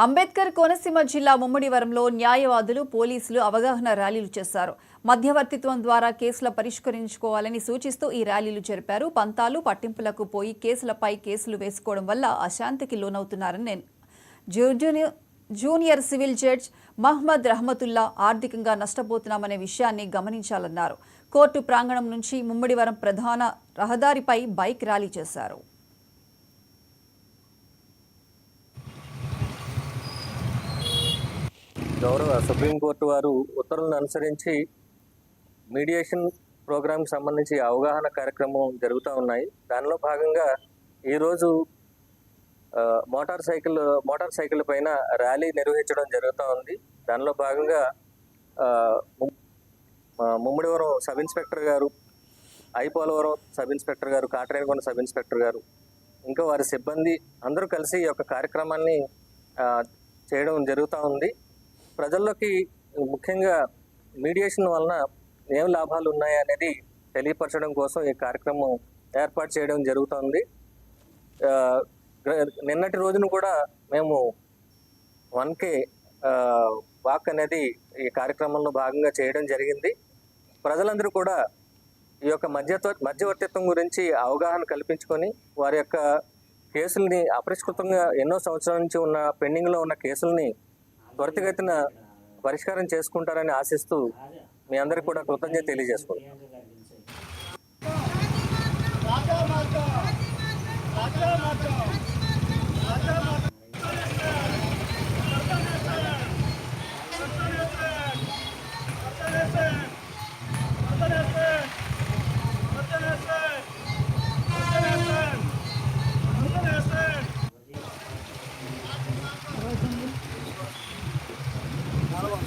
అంబేద్కర్ కోనసీమ జిల్లా ముమ్మడివరంలో న్యాయవాదులు, పోలీసులు అవగాహన ర్యాలీలు చేశారు. మధ్యవర్తిత్వం ద్వారా కేసుల పరిష్కరించుకోవాలని సూచిస్తూ ఈ ర్యాలీలు జరిపారు. పంతాలు, పట్టింపులకు పోయి కేసులపై కేసులు వేసుకోవడం వల్ల అశాంతికి లోనవుతున్నారని junior civil judge Mohammed Rahmatullah ఆర్థికంగా నష్టపోతున్నామనే విషయాన్ని గమనించాలన్నారు. కోర్టు ప్రాంగణం నుంచి ముమ్మడివరం ప్రధాన రహదారిపై బైక్ ర్యాలీ చేశారు. గౌరవ సుప్రీంకోర్టు వారు ఉత్తర్వులను అనుసరించి మీడియేషన్ ప్రోగ్రాంకి సంబంధించి అవగాహన కార్యక్రమం జరుగుతూ ఉన్నాయి. దానిలో భాగంగా ఈరోజు మోటార్ సైకిల్ పైన ర్యాలీ నిర్వహించడం జరుగుతూ ఉంది. దానిలో భాగంగా ముమ్మడివరం సబ్ ఇన్స్పెక్టర్ గారు, ఐపోలవరం సబ్ ఇన్స్పెక్టర్ గారు, కాట్రేనికొండ సబ్ ఇన్స్పెక్టర్ గారు, ఇంకా వారి సిబ్బంది అందరూ కలిసి ఈ యొక్క కార్యక్రమాన్ని చేయడం జరుగుతూ ఉంది. ప్రజల్లోకి ముఖ్యంగా మీడియేషన్ వలన ఏం లాభాలు ఉన్నాయి అనేది తెలియపరచడం కోసం ఈ కార్యక్రమం ఏర్పాటు చేయడం జరుగుతుంది. నిన్నటి రోజున కూడా మేము 1K వాక్ అనేది ఈ కార్యక్రమంలో భాగంగా చేయడం జరిగింది. ప్రజలందరూ కూడా ఈ యొక్క మధ్యవర్తిత్వం గురించి అవగాహన కల్పించుకొని వారి యొక్క కేసుల్ని అపరిష్కృతంగా ఎన్నో సంవత్సరాల నుంచి ఉన్న పెండింగ్లో ఉన్న కేసుల్ని త్వరితగతిన పరిష్కారం చేసుకుంటారని ఆశిస్తూ మీ అందరికీ కూడా కృతజ్ఞత తెలియజేసుకుంటాం. Halo,